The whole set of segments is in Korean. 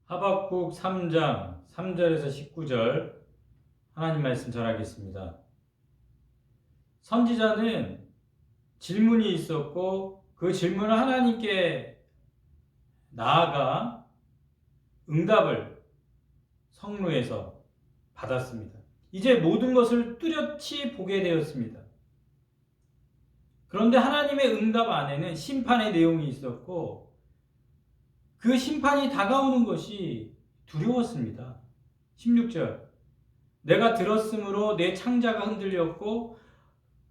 하박국 3장 3절에서 19절 하나님 말씀 전하겠습니다. 선지자는 질문이 있었고 그 질문을 하나님께 나아가 응답을 성루에서 받았습니다. 이제 모든 것을 뚜렷이 보게 되었습니다. 그런데 하나님의 응답 안에는 심판의 내용이 있었고 그 심판이 다가오는 것이 두려웠습니다. 16절 내가 들었으므로 내 창자가 흔들렸고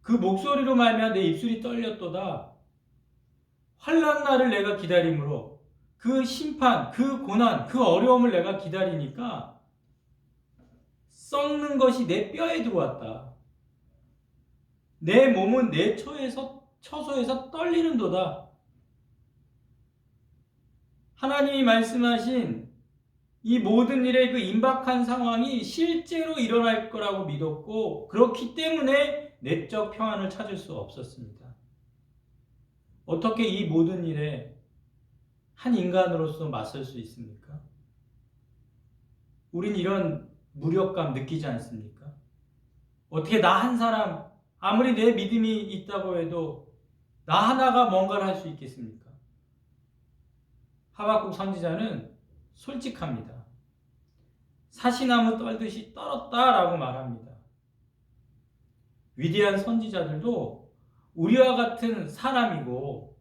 그 목소리로 말미암아 내 입술이 떨렸도다. 환난 날을 내가 기다림으로 그 심판, 그 고난, 그 어려움을 내가 기다리니까 썩는 것이 내 뼈에 들어왔다. 내 몸은 내 처소에서 떨리는도다. 하나님이 말씀하신 이 모든 일의 그 임박한 상황이 실제로 일어날 거라고 믿었고 그렇기 때문에 내적 평안을 찾을 수 없었습니다. 어떻게 이 모든 일에 한 인간으로서 맞설 수 있습니까? 우린 이런 무력감 느끼지 않습니까? 어떻게 나 한 사람, 아무리 내 믿음이 있다고 해도 나 하나가 뭔가를 할 수 있겠습니까? 하박국 선지자는 솔직합니다. 사시나무 떨듯이 떨었다라고 말합니다. 위대한 선지자들도 우리와 같은 사람이고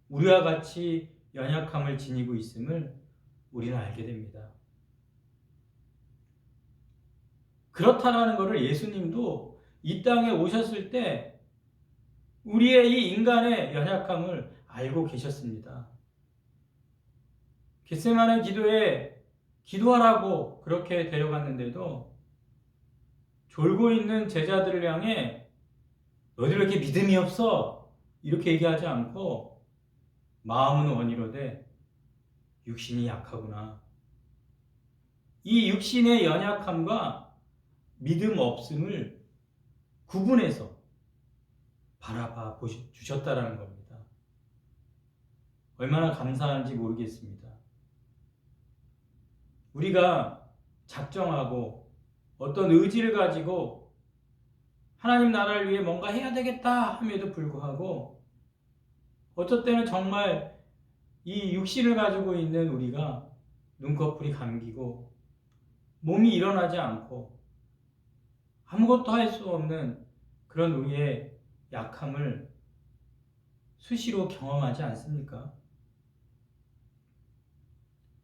우리와 같이 연약함을 지니고 있음을 우리는 알게 됩니다. 그렇다라는 것을 예수님도 이 땅에 오셨을 때 우리의 이 인간의 연약함을 알고 계셨습니다. 겟세마네 기도에 기도하라고 그렇게 데려갔는데도 졸고 있는 제자들을 향해 너희들 왜 이렇게 믿음이 없어? 이렇게 얘기하지 않고 마음은 원이로되 육신이 약하구나. 이 육신의 연약함과 믿음 없음을 구분해서 바라봐 주셨다라는 겁니다. 얼마나 감사한지 모르겠습니다. 우리가 작정하고 어떤 의지를 가지고 하나님 나라를 위해 뭔가 해야 되겠다 함에도 불구하고 어쩔 때는 정말 이 육신을 가지고 있는 우리가 눈꺼풀이 감기고 몸이 일어나지 않고 아무것도 할 수 없는 그런 우리의 약함을 수시로 경험하지 않습니까?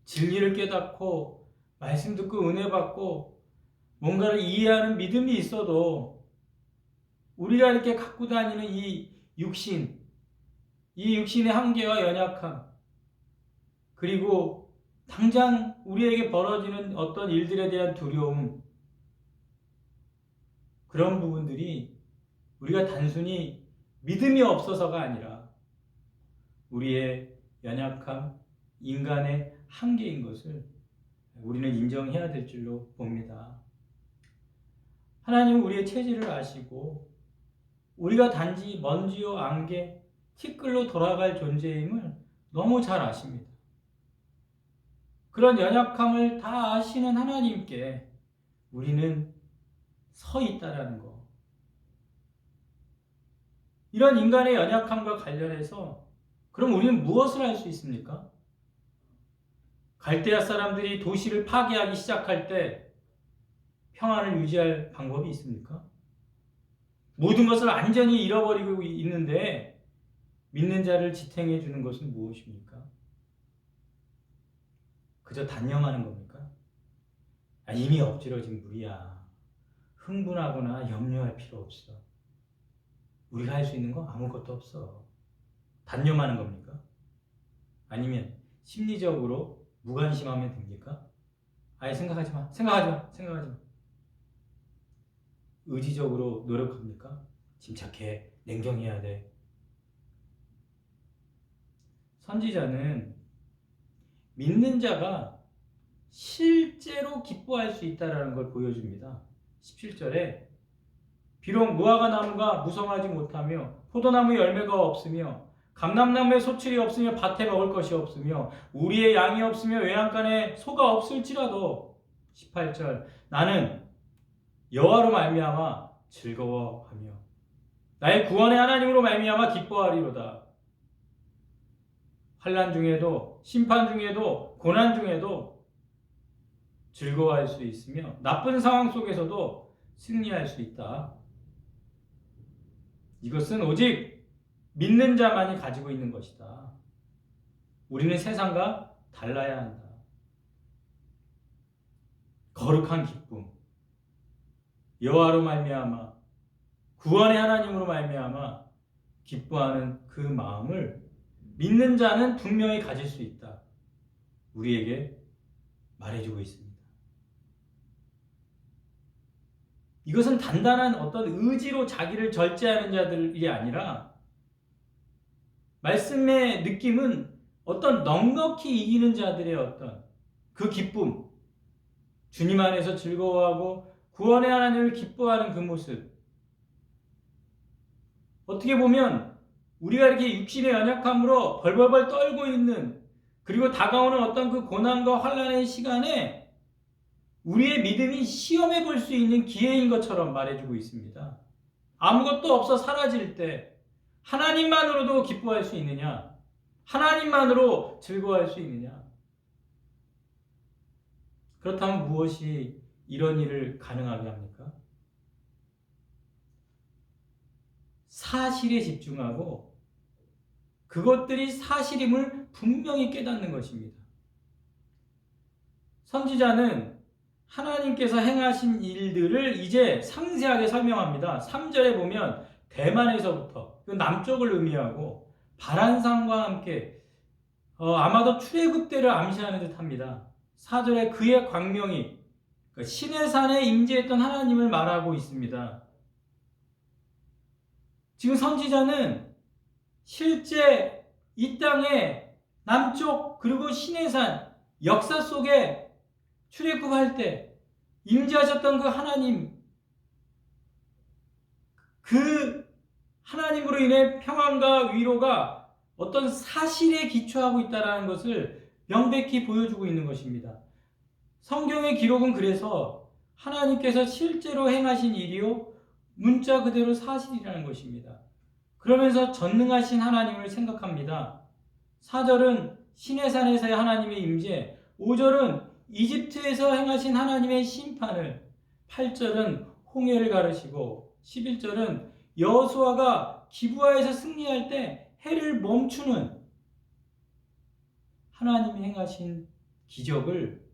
진리를 깨닫고 말씀 듣고 은혜 받고 뭔가를 이해하는 믿음이 있어도 우리가 이렇게 갖고 다니는 이 육신의 한계와 연약함, 그리고 당장 우리에게 벌어지는 어떤 일들에 대한 두려움, 그런 부분들이 우리가 단순히 믿음이 없어서가 아니라 우리의 연약함, 인간의 한계인 것을 우리는 인정해야 될 줄로 봅니다. 하나님은 우리의 체질을 아시고 우리가 단지 먼지요 안개, 티끌로 돌아갈 존재임을 너무 잘 아십니다. 그런 연약함을 다 아시는 하나님께 우리는 서 있다라는 거. 이런 인간의 연약함과 관련해서 그럼 우리는 무엇을 할 수 있습니까? 갈대아 사람들이 도시를 파괴하기 시작할 때 평안을 유지할 방법이 있습니까? 모든 것을 완전히 잃어버리고 있는데 믿는 자를 지탱해 주는 것은 무엇입니까? 그저 단념하는 겁니까? 이미 엎질러진 물이야. 흥분하거나 염려할 필요 없어. 우리가 할 수 있는 거 아무것도 없어. 단념하는 겁니까? 아니면 심리적으로 무관심하면 됩니까? 아예 생각하지 마. 의지적으로 노력합니까? 침착해. 냉정해야 돼. 선지자는 믿는 자가 실제로 기뻐할 수 있다는 걸 보여줍니다. 17절에 비록 무화과 나무가 무성하지 못하며 포도나무 열매가 없으며 감람나무에 소출이 없으며 밭에 먹을 것이 없으며 우리의 양이 없으며 외양간에 소가 없을지라도 18절 나는 여호와로 말미암아 즐거워하며 나의 구원의 하나님으로 말미암아 기뻐하리로다. 환난 중에도 심판 중에도 고난 중에도 즐거워할 수 있으며 나쁜 상황 속에서도 승리할 수 있다. 이것은 오직 믿는 자만이 가지고 있는 것이다. 우리는 세상과 달라야 한다. 거룩한 기쁨, 여호와로 말미암아 구원의 하나님으로 말미암아 기뻐하는 그 마음을 믿는 자는 분명히 가질 수 있다. 우리에게 말해주고 있습니다. 이것은 단단한 어떤 의지로 자기를 절제하는 자들이 아니라 말씀의 느낌은 어떤 넉넉히 이기는 자들의 어떤 그 기쁨, 주님 안에서 즐거워하고 구원의 하나님을 기뻐하는 그 모습. 어떻게 보면 우리가 이렇게 육신의 연약함으로 벌벌벌 떨고 있는 그리고 다가오는 어떤 그 고난과 환난의 시간에 우리의 믿음이 시험해 볼 수 있는 기회인 것처럼 말해주고 있습니다. 아무것도 없어 사라질 때 하나님만으로도 기뻐할 수 있느냐? 하나님만으로 즐거워할 수 있느냐? 그렇다면 무엇이 이런 일을 가능하게 합니까? 사실에 집중하고 그것들이 사실임을 분명히 깨닫는 것입니다. 선지자는 하나님께서 행하신 일들을 이제 상세하게 설명합니다. 3절에 보면 대만에서부터 남쪽을 의미하고 바란산과 함께 아마도 출애굽 때를 암시하는 듯합니다. 4절에 그의 광명이 시내산에 임재했던 하나님을 말하고 있습니다. 지금 선지자는 실제 이 땅의 남쪽 그리고 시내산 역사 속에 출애굽할 때 임재하셨던 그 하나님, 그 하나님으로 인해 평안과 위로가 어떤 사실에 기초하고 있다는 것을 명백히 보여주고 있는 것입니다. 성경의 기록은 그래서 하나님께서 실제로 행하신 일이요 문자 그대로 사실이라는 것입니다. 그러면서 전능하신 하나님을 생각합니다. 4절은 시내산에서의 하나님의 임재, 5절은 이집트에서 행하신 하나님의 심판을, 8절은 홍해를 가르시고 11절은 여호수아가 기브아에서 승리할 때 해를 멈추는 하나님이 행하신 기적을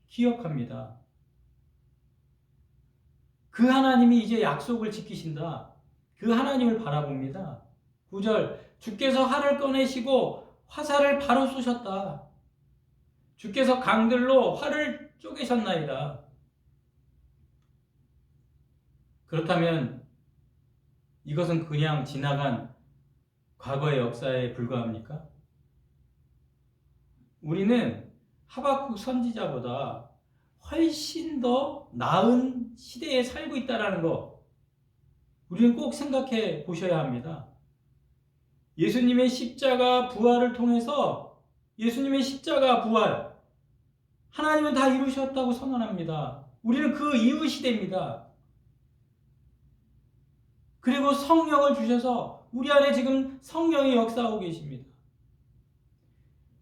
기억합니다. 그 하나님이 이제 약속을 지키신다. 그 하나님을 바라봅니다. 9절 주께서 활을 꺼내시고 화살을 바로 쏘셨다. 주께서 강들로 활을 쪼개셨나이다. 그렇다면 이것은 그냥 지나간 과거의 역사에 불과합니까? 우리는 하박국 선지자보다 훨씬 더 나은 시대에 살고 있다는 거 우리는 꼭 생각해 보셔야 합니다. 예수님의 십자가 부활을 통해서 예수님의 십자가 부활 하나님은 다 이루셨다고 선언합니다. 우리는 그 이후 시대입니다. 그리고 성령을 주셔서 우리 안에 지금 성령이 역사하고 계십니다.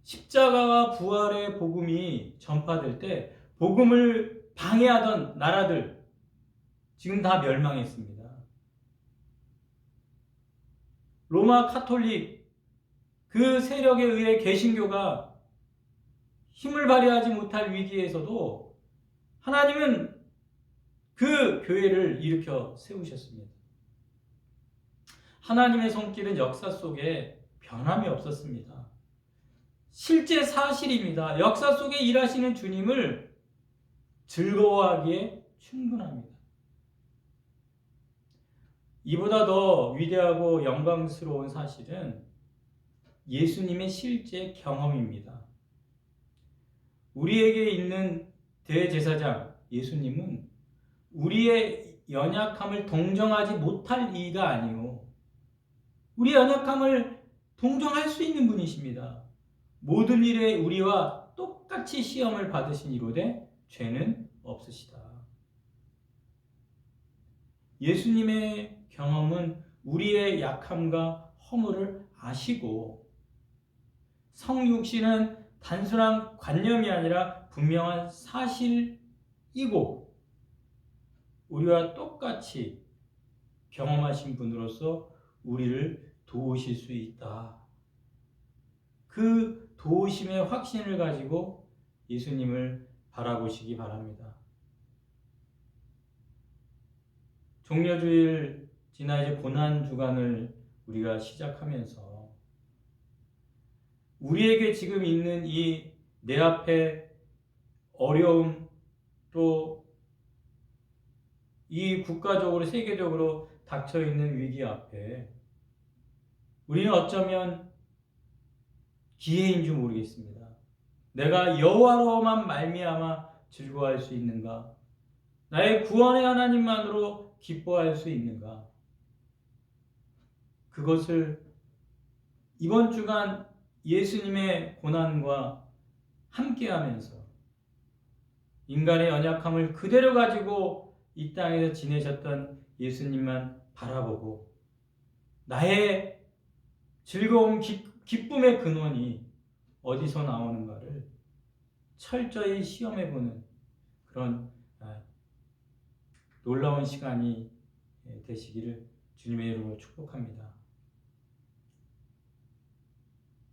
십자가와 부활의 복음이 전파될 때 복음을 방해하던 나라들 지금 다 멸망했습니다. 로마 카톨릭 그 세력에 의해 개신교가 힘을 발휘하지 못할 위기에서도 하나님은 그 교회를 일으켜 세우셨습니다. 하나님의 손길은 역사 속에 변함이 없었습니다. 실제 사실입니다. 역사 속에 일하시는 주님을 즐거워하기에 충분합니다. 이보다 더 위대하고 영광스러운 사실은 예수님의 실제 경험입니다. 우리에게 있는 대제사장 예수님은 우리의 연약함을 동정하지 못할 이가 아니요 우리의 연약함을 동정할 수 있는 분이십니다. 모든 일에 우리와 똑같이 시험을 받으신 이로되 죄는 없으시다. 예수님의 경험은 우리의 약함과 허물을 아시고 성육신은 단순한 관념이 아니라 분명한 사실이고 우리와 똑같이 경험하신 분으로서 우리를 도우실 수 있다. 그 도우심의 확신을 가지고 예수님을 바라보시기 바랍니다. 종려주일 지나 이제 고난주간을 우리가 시작하면서 우리에게 지금 있는 이 내 앞에 어려움 또 이 국가적으로 세계적으로 닥쳐있는 위기 앞에 우리는 어쩌면 기회인 줄 모르겠습니다. 내가 여호와로만 말미암아 즐거워할 수 있는가? 나의 구원의 하나님만으로 기뻐할 수 있는가? 그것을 이번 주간 예수님의 고난과 함께하면서 인간의 연약함을 그대로 가지고 이 땅에서 지내셨던 예수님만 바라보고 나의 즐거움, 기쁨의 근원이 어디서 나오는가를 철저히 시험해보는 그런 놀라운 시간이 되시기를 주님의 이름으로 축복합니다.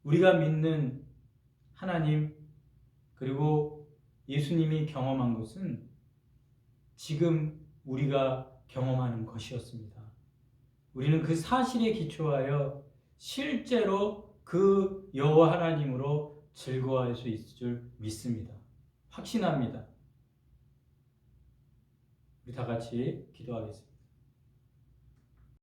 우리가 믿는 하나님 그리고 예수님이 경험한 것은 지금 우리가 경험하는 것이었습니다. 우리는 그 사실에 기초하여 실제로 그 여호와 하나님으로 즐거워할 수 있을 줄 믿습니다. 확신합니다. 우리 다 같이 기도하겠습니다.